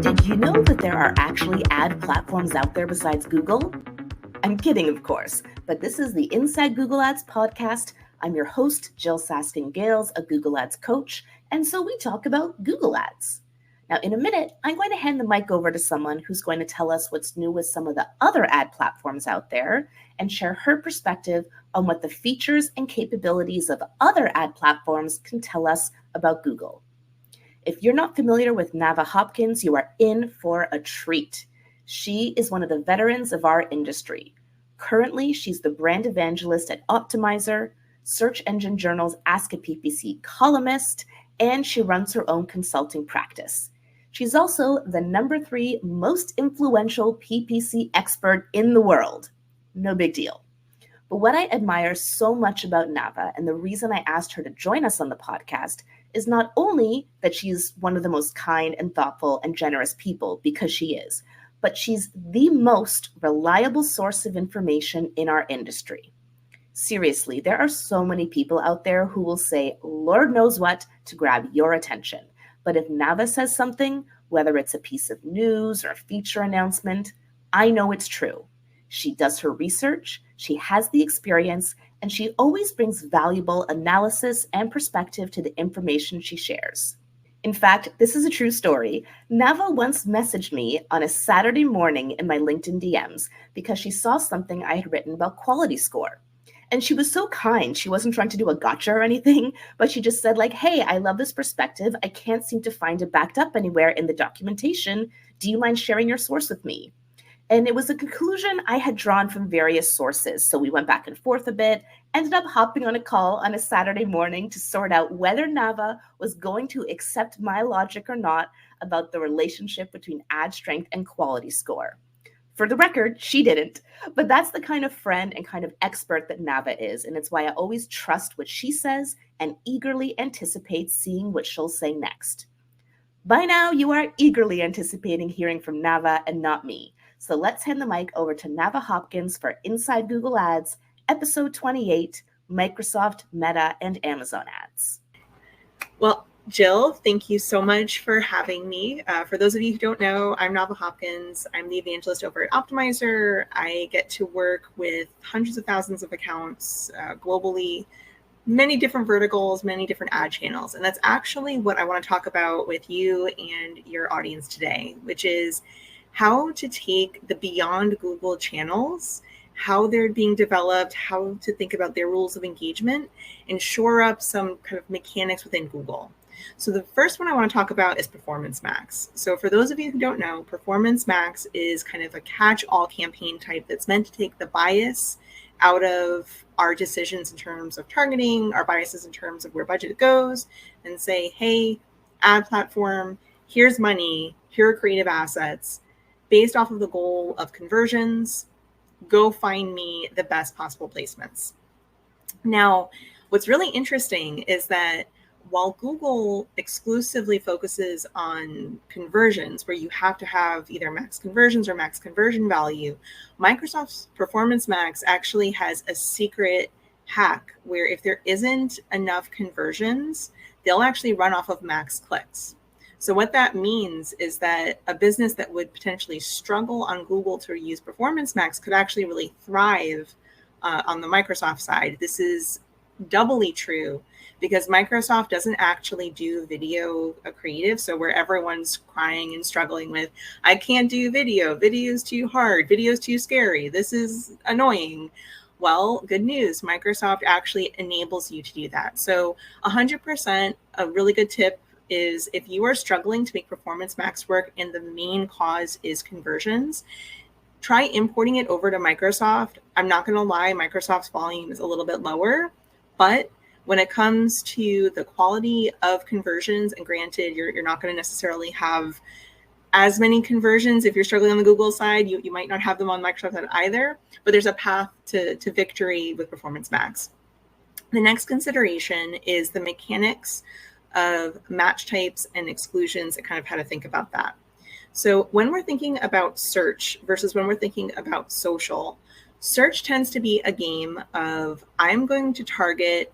Did you know that there are actually ad platforms out there besides Google? I'm kidding, of course, but this is the Inside Google Ads podcast. I'm your host, Jill Saskin-Gales, a Google Ads coach, and so we talk about Google Ads. Now, in a minute, I'm going to hand the mic over to someone who's going to tell us what's new with some of the other ad platforms out there and share her perspective on what the features and capabilities of other ad platforms can tell us about Google. If you're not familiar with Navah Hopkins, you are in for a treat. She is one of the veterans of our industry. Currently, she's the brand evangelist at Optimizer, Search Engine Journal's Ask a PPC columnist, and she runs her own consulting practice. She's also the number 3 most influential PPC expert in the world. No big deal. But what I admire so much about Navah, and the reason I asked her to join us on the podcast, is not only that she's one of the most kind and thoughtful and generous people, because she is, but she's the most reliable source of information in our industry. Seriously, there are so many people out there who will say Lord knows what to grab your attention. But if Navah says something, whether it's a piece of news or a feature announcement, I know it's true. She does her research, she has the experience, and she always brings valuable analysis and perspective to the information she shares. In fact, this is a true story. Navah once messaged me on a Saturday morning in my LinkedIn DMs because she saw something I had written about quality score. And she was so kind. She wasn't trying to do a gotcha or anything, but she just said like, hey, I love this perspective. I can't seem to find it backed up anywhere in the documentation. Do you mind sharing your source with me? And it was a conclusion I had drawn from various sources. So we went back and forth a bit, ended up hopping on a call on a Saturday morning to sort out whether Navah was going to accept my logic or not about the relationship between ad strength and quality score. For the record, she didn't, but that's the kind of friend and kind of expert that Navah is, and it's why I always trust what she says and eagerly anticipate seeing what she'll say next. By now, you are eagerly anticipating hearing from Navah and not me. So let's hand the mic over to Navah Hopkins for Inside Google Ads, episode 28, Microsoft, Meta, and Amazon ads. Well, Jill, thank you so much for having me. For those of you who don't know, I'm Navah Hopkins. I'm the evangelist over at Optimizer. I get to work with hundreds of thousands of accounts globally, many different verticals, many different ad channels. And that's actually what I want to talk about with you and your audience today, which is how to take the beyond Google channels, how they're being developed, how to think about their rules of engagement, and shore up some kind of mechanics within Google. So the first one I want to talk about is Performance Max. So for those of you who don't know, Performance Max is kind of a catch-all campaign type that's meant to take the bias out of our decisions in terms of targeting, our biases in terms of where budget goes, and say, hey, ad platform, here's money, here are creative assets. Based off of the goal of conversions, go find me the best possible placements. Now, what's really interesting is that while Google exclusively focuses on conversions, where you have to have either max conversions or max conversion value, Microsoft's Performance Max actually has a secret hack where if there isn't enough conversions, they'll actually run off of max clicks. So what that means is that a business that would potentially struggle on Google to use Performance Max could actually really thrive on the Microsoft side. This is doubly true because Microsoft doesn't actually do video creative. So where everyone's crying and struggling with, I can't do video, video's too hard, video's too scary, this is annoying. Well, good news, Microsoft actually enables you to do that. So 100%, a really good tip is if you are struggling to make Performance Max work and the main cause is conversions, try importing it over to Microsoft. I'm not going to lie, Microsoft's volume is a little bit lower, but when it comes to the quality of conversions, and granted, you're not going to necessarily have as many conversions if you're struggling on the Google side, you might not have them on Microsoft side either, but there's a path to victory with Performance Max. The next consideration is the mechanics of match types and exclusions and kind of how to think about that. So when we're thinking about search versus when we're thinking about social, search tends to be a game of I'm going to target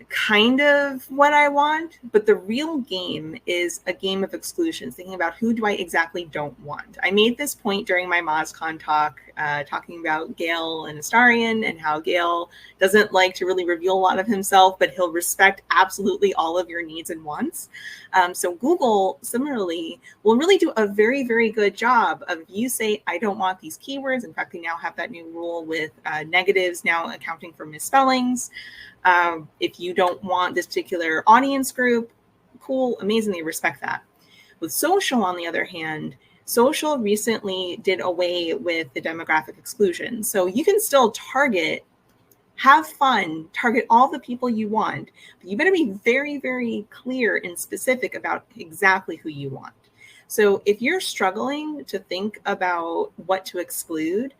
kind of what I want, but the real game is a game of exclusions, thinking about who do I exactly don't want. I made this point during my MozCon talk, talking about Gale and Astarion and how Gale doesn't like to really reveal a lot of himself, but he'll respect absolutely all of your needs and wants. So Google, similarly, will really do a very, very good job of you say, I don't want these keywords. In fact, they now have that new rule with negatives now accounting for misspellings. If you don't want this particular audience group, cool, amazingly respect that. With social, on the other hand, social recently did away with the demographic exclusion. So you can still target, have fun, target all the people you want, but you better be very, very clear and specific about exactly who you want. So if you're struggling to think about what to exclude,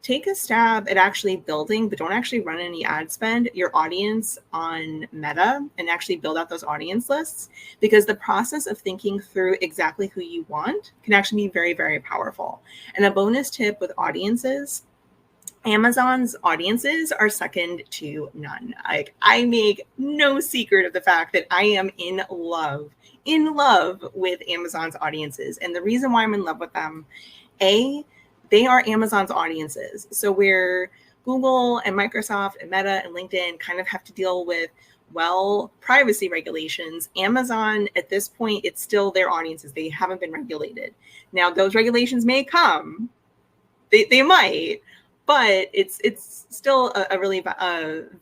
take a stab at actually building, but don't actually run any ad spend, your audience on Meta and actually build out those audience lists, because the process of thinking through exactly who you want can actually be very, very powerful. And a bonus tip with audiences, Amazon's audiences are second to none. I make no secret of the fact that I am in love with Amazon's audiences. And the reason why I'm in love with them, they are Amazon's audiences. So where Google and Microsoft and Meta and LinkedIn kind of have to deal with, well, privacy regulations, Amazon at this point, it's still their audiences. They haven't been regulated. Now, those regulations may come. They might, but it's still a really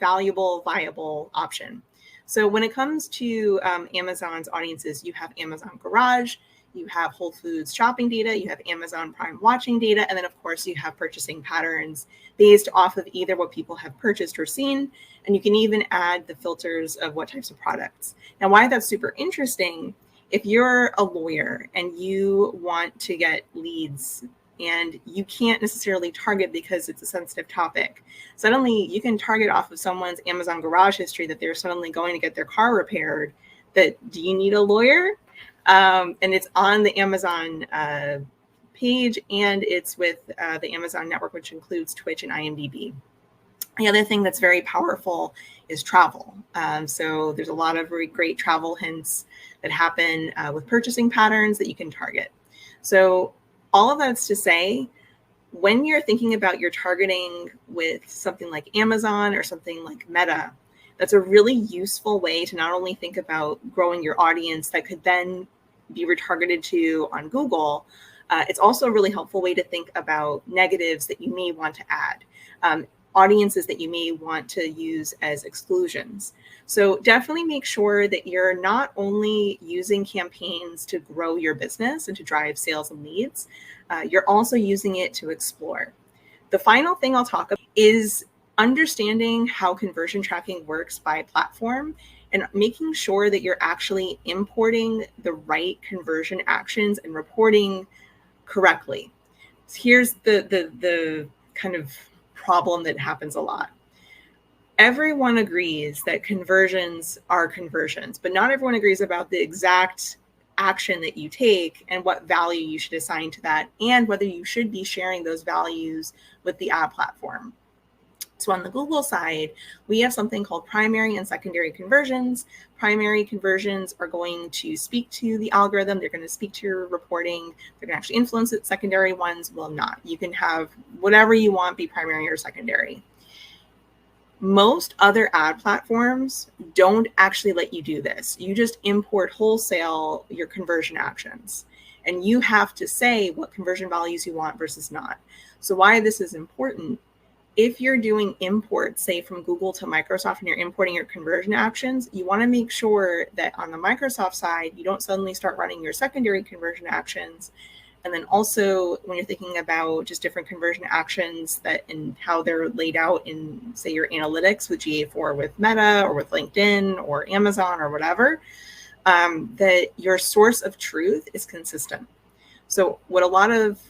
valuable, viable option. So when it comes to Amazon's audiences, you have Amazon Garage, you have Whole Foods shopping data, you have Amazon Prime watching data, and then of course you have purchasing patterns based off of either what people have purchased or seen, and you can even add the filters of what types of products. Now, why that's super interesting, if you're a lawyer and you want to get leads and you can't necessarily target because it's a sensitive topic, suddenly you can target off of someone's Amazon Garage history that they're suddenly going to get their car repaired. That, do you need a lawyer? And it's on the Amazon page, and it's with the Amazon network, which includes Twitch and IMDb. The other thing that's very powerful is travel. So there's a lot of really great travel hints that happen with purchasing patterns that you can target. So all of that's to say, when you're thinking about your targeting with something like Amazon or something like Meta, that's a really useful way to not only think about growing your audience that could then be retargeted to on Google, it's also a really helpful way to think about negatives that you may want to add, audiences that you may want to use as exclusions. So definitely make sure that you're not only using campaigns to grow your business and to drive sales and leads, you're also using it to explore. The final thing I'll talk about is understanding how conversion tracking works by platform and making sure that you're actually importing the right conversion actions and reporting correctly. Here's the kind of problem that happens a lot. Everyone agrees that conversions are conversions, but not everyone agrees about the exact action that you take and what value you should assign to that, and whether you should be sharing those values with the ad platform. So on the Google side, we have something called primary and secondary conversions. Primary conversions are going to speak to the algorithm. They're going to speak to your reporting. They're going to actually influence it. Secondary ones will not. You can have whatever you want be primary or secondary. Most other ad platforms don't actually let you do this. You just import wholesale your conversion actions, and you have to say what conversion values you want versus not. So why this is important: if you're doing imports, say from Google to Microsoft, and you're importing your conversion actions, you want to make sure that on the Microsoft side, you don't suddenly start running your secondary conversion actions. And then also when you're thinking about just different conversion actions that and how they're laid out in, say, your analytics with GA4 with Meta or with LinkedIn or Amazon or whatever, that your source of truth is consistent. So what a lot of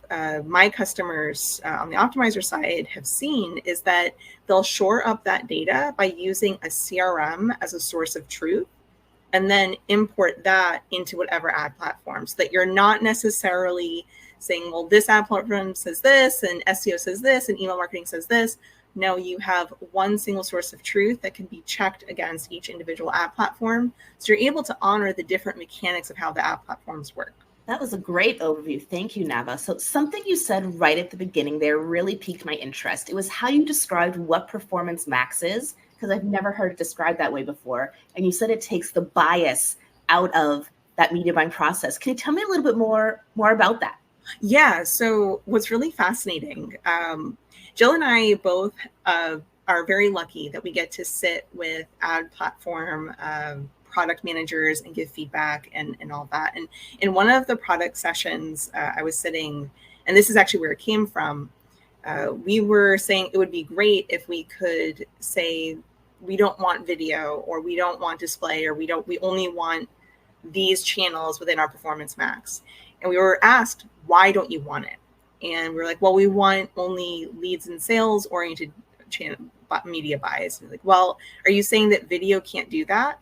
my customers on the optimizer side have seen is that they'll shore up that data by using a CRM as a source of truth, and then import that into whatever ad platform, so that you're not necessarily saying, well, this ad platform says this, and SEO says this, and email marketing says this. No, you have one single source of truth that can be checked against each individual ad platform. So you're able to honor the different mechanics of how the ad platforms work. That was a great overview. Thank you, Navah. So something you said right at the beginning there really piqued my interest. It was how you described what performance max is, because I've never heard it described that way before. And you said it takes the bias out of that media buying process. Can you tell me a little bit more about that? Yeah. So what's really fascinating, Jill and I both are very lucky that we get to sit with ad platform product managers and give feedback and all that. And in one of the product sessions, I was sitting, and this is actually where it came from. We were saying it would be great if we could say, we don't want video, or we don't want display, or we only want these channels within our performance max. And we were asked, why don't you want it? And we were like, well, we want only leads and sales oriented channel media buys. And like, well, are you saying that video can't do that?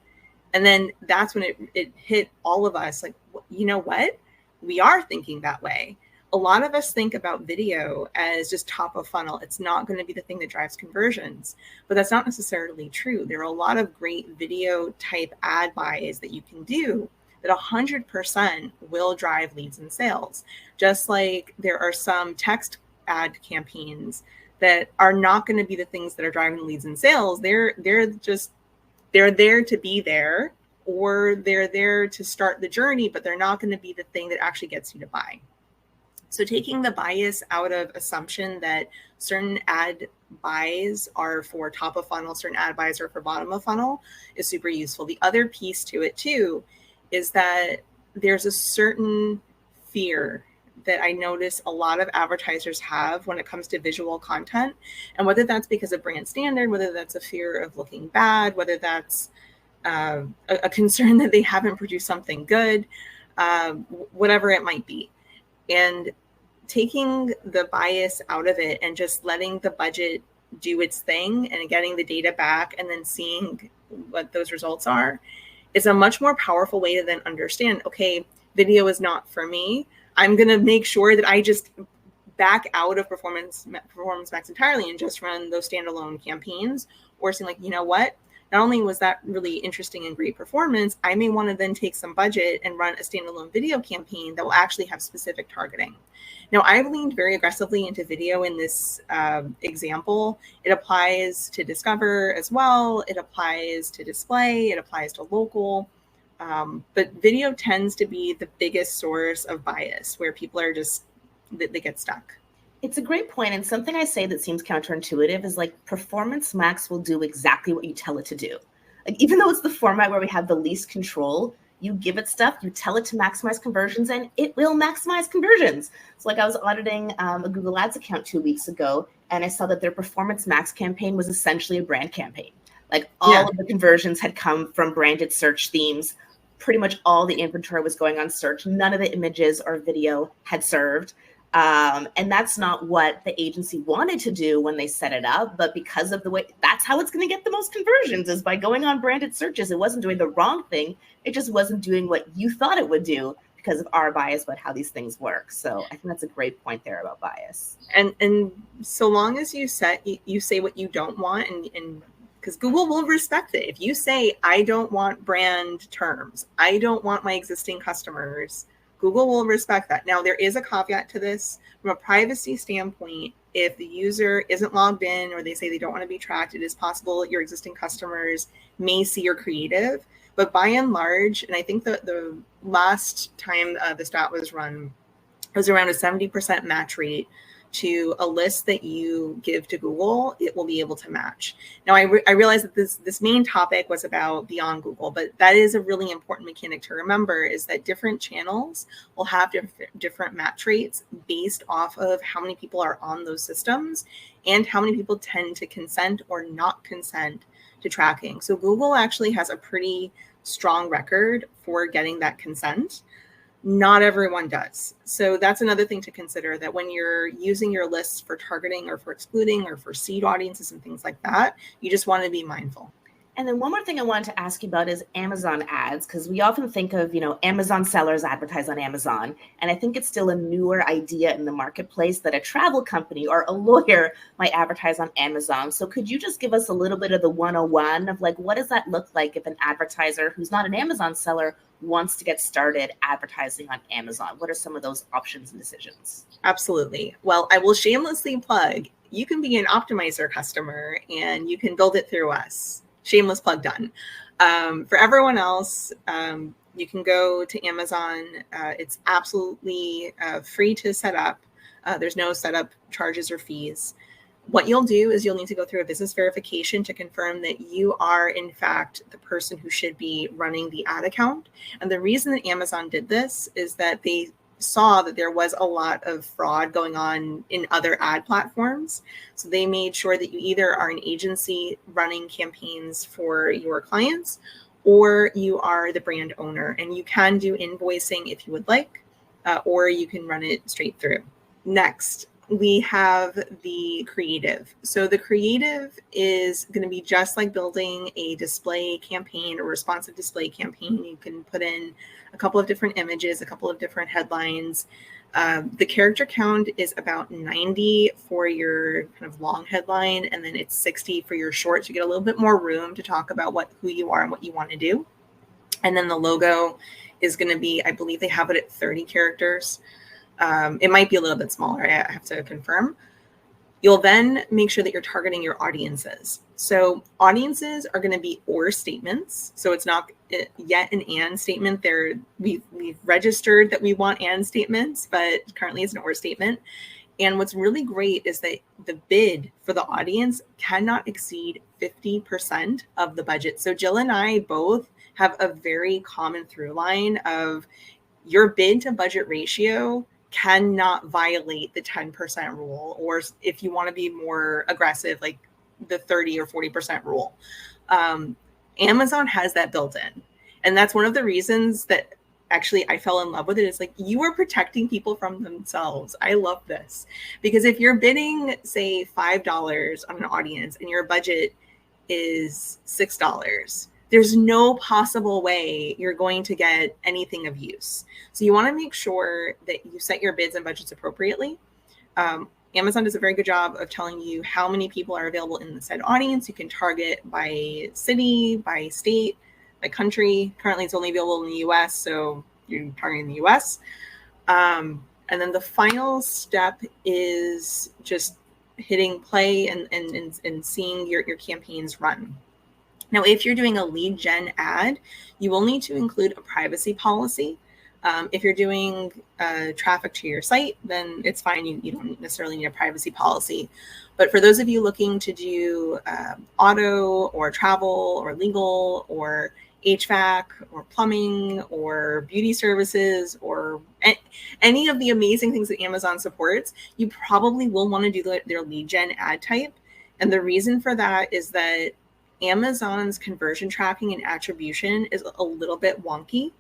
And then that's when it hit all of us, like, you know what? We are thinking that way. A lot of us think about video as just top of funnel. It's not going to be the thing that drives conversions, but that's not necessarily true. There are a lot of great video type ad buys that you can do that 100% will drive leads and sales. Just like there are some text ad campaigns that are not going to be the things that are driving leads and sales. They're there to be there, or they're there to start the journey, but they're not going to be the thing that actually gets you to buy. So taking the bias out of assumption that certain ad buys are for top of funnel, certain ad buys are for bottom of funnel is super useful. The other piece to it too is that there's a certain fear that I notice a lot of advertisers have when it comes to visual content. And whether that's because of brand standard, whether that's a fear of looking bad, whether that's a concern that they haven't produced something good, whatever it might be. And taking the bias out of it and just letting the budget do its thing and getting the data back and then seeing what those results are is a much more powerful way to then understand, okay, video is not for me. I'm going to make sure that I just back out of performance max entirely and just run those standalone campaigns, or saying like, you know what? Not only was that really interesting and great performance, I may want to then take some budget and run a standalone video campaign that will actually have specific targeting. Now, I've leaned very aggressively into video in this example. It applies to Discover as well. It applies to display. It applies to local. But video tends to be the biggest source of bias where people are just, they get stuck. It's a great point. And something I say that seems counterintuitive is like Performance Max will do exactly what you tell it to do. Like, even though it's the format where we have the least control, you give it stuff, you tell it to maximize conversions, and it will maximize conversions. So like I was auditing a Google Ads account 2 weeks ago, and I saw that their Performance Max campaign was essentially a brand campaign. Like all of the conversions had come from branded search themes. Pretty much all the inventory was going on search. None of the images or video had served. And that's not what the agency wanted to do when they set it up, but because of the way, that's how it's going to get the most conversions, is by going on branded searches. It wasn't doing the wrong thing. It just wasn't doing what you thought it would do because of our bias about how these things work. So I think that's a great point there about bias. And so long as you say what you don't want, and because Google will respect it. If you say, I don't want brand terms, I don't want my existing customers, Google will respect that. Now, there is a caveat to this. From a privacy standpoint, if the user isn't logged in or they say they don't want to be tracked, it is possible your existing customers may see your creative. But by and large, and I think that the last time the stat was run, it was around a 70% match rate to a list that you give to Google, it will be able to match. Now, I realize that this main topic was about beyond Google, but that is a really important mechanic to remember, is that different channels will have different match rates based off of how many people are on those systems and how many people tend to consent or not consent to tracking. So Google actually has a pretty strong record for getting that consent. Not everyone does. So that's another thing to consider, that when you're using your lists for targeting or for excluding or for seed audiences and things like that, you just want to be mindful. And then one more thing I wanted to ask you about is Amazon ads, because we often think of, Amazon sellers advertise on Amazon. And I think it's still a newer idea in the marketplace that a travel company or a lawyer might advertise on Amazon. So could you just give us a little bit of the 101 of like, what does that look like if an advertiser who's not an Amazon seller wants to get started advertising on Amazon? What are some of those options and decisions? Absolutely. Well, I will shamelessly plug, you can be an Optimizer customer and you can build it through us. Shameless plug done. For everyone else, you can go to Amazon. It's absolutely free to set up. There's no setup charges or fees. What you'll do is you'll need to go through a business verification to confirm that you are, in fact, the person who should be running the ad account. And the reason that Amazon did this is that they saw that there was a lot of fraud going on in other ad platforms. So they made sure that you either are an agency running campaigns for your clients or you are the brand owner, and you can do invoicing if you would like, or you can run it straight through. Next, we have the creative. So the creative is going to be just like building a display campaign or responsive display campaign. You can put in a couple of different images, a couple of different headlines. The character count is about 90 for your kind of long headline, and then it's 60 for your short. So you get a little bit more room to talk about who you are and what you want to do. And then the logo is going to be, I believe they have it at 30 characters. It might be a little bit smaller. I have to confirm. You'll then make sure that you're targeting your audiences. So audiences are going to be or statements. So it's not yet an and statement. We've registered that we want and statements, but currently it's an or statement. And what's really great is that the bid for the audience cannot exceed 50% of the budget. So Jill and I both have a very common through line of your bid to budget ratio cannot violate the 10% rule, or if you want to be more aggressive, like the 30 or 40% rule. Amazon has that built in. And that's one of the reasons that actually I fell in love with it. It's like, you are protecting people from themselves. I love this. Because if you're bidding, say, $5 on an audience and your budget is $6, there's no possible way you're going to get anything of use. So you want to make sure that you set your bids and budgets appropriately. Amazon does a very good job of telling you how many people are available in the said audience. You can target by city, by state, by country. Currently, it's only available in the US, so you're targeting the US. And then the final step is just hitting play and seeing your campaigns run. Now, if you're doing a lead gen ad, you will need to include a privacy policy. If you're doing traffic to your site, then it's fine. You don't necessarily need a privacy policy. But for those of you looking to do auto or travel or legal or HVAC or plumbing or beauty services or any of the amazing things that Amazon supports, you probably will want to do their lead gen ad type. And the reason for that is that Amazon's conversion tracking and attribution is a little bit wonky.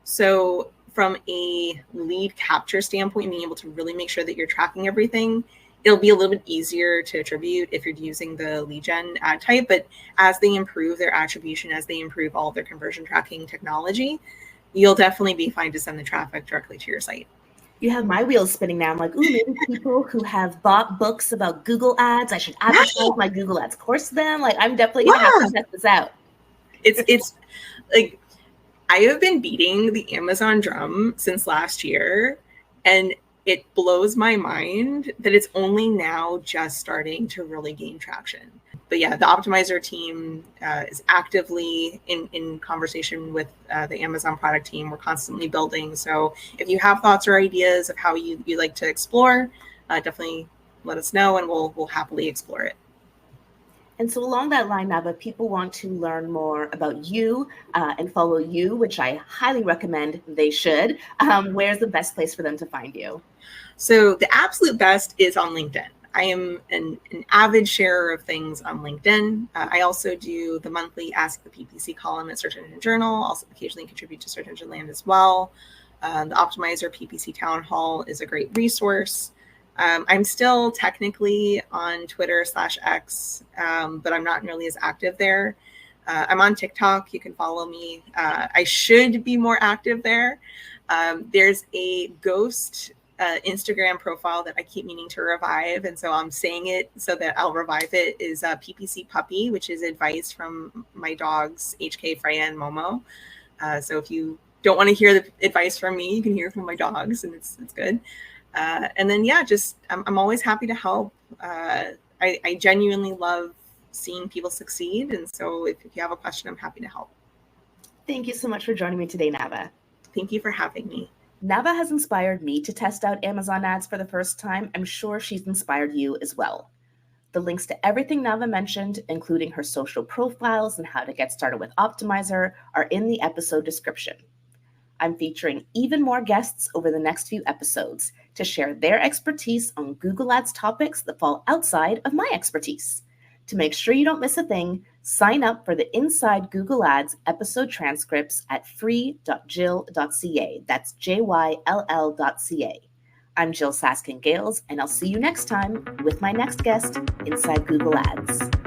So from a lead capture standpoint, being able to really make sure that you're tracking everything, it'll be a little bit easier to attribute if you're using the lead gen ad type. But as they improve their attribution, as they improve all of their conversion tracking technology, you'll definitely be fine to send the traffic directly to your site. You have my wheels spinning now. I'm like, ooh, maybe people who have bought books about Google ads, I should advertise my Google ads course to them. Like, I'm definitely going to have to test this out. It's like, I have been beating the Amazon drum since last year, and it blows my mind that it's only now just starting to really gain traction. But yeah, the Optimizer team is actively in conversation with the Amazon product team. We're constantly building. So if you have thoughts or ideas of how you like to explore, definitely let us know, and we'll happily explore it. And so along that line, Navah, people want to learn more about you and follow you, which I highly recommend they should. Where's the best place for them to find you? So the absolute best is on LinkedIn. I am an avid sharer of things on LinkedIn. I also do the monthly Ask the PPC column at Search Engine Journal, also occasionally contribute to Search Engine Land as well. The Optimizer PPC Town Hall is a great resource. I'm still technically on Twitter /X, but I'm not nearly as active there. I'm on TikTok. You can follow me. I should be more active there. There's a ghost Instagram profile that I keep meaning to revive, and so I'm saying it so that I'll revive it, is PPC Puppy, which is advice from my dogs, HK, Freya, and Momo. So if you don't want to hear the advice from me, you can hear from my dogs, and it's good. And then, yeah, just I'm always happy to help. I genuinely love seeing people succeed. And so if you have a question, I'm happy to help. Thank you so much for joining me today, Navah. Thank you for having me. Navah has inspired me to test out Amazon ads for the first time. I'm sure she's inspired you as well. The links to everything Navah mentioned, including her social profiles and how to get started with Optimizer, are in the episode description. I'm featuring even more guests over the next few episodes to share their expertise on Google Ads topics that fall outside of my expertise. To make sure you don't miss a thing, sign up for the Inside Google Ads episode transcripts at free.jill.ca. That's JYLL.ca. I'm Jill Saskin-Gales, and I'll see you next time with my next guest inside Google Ads.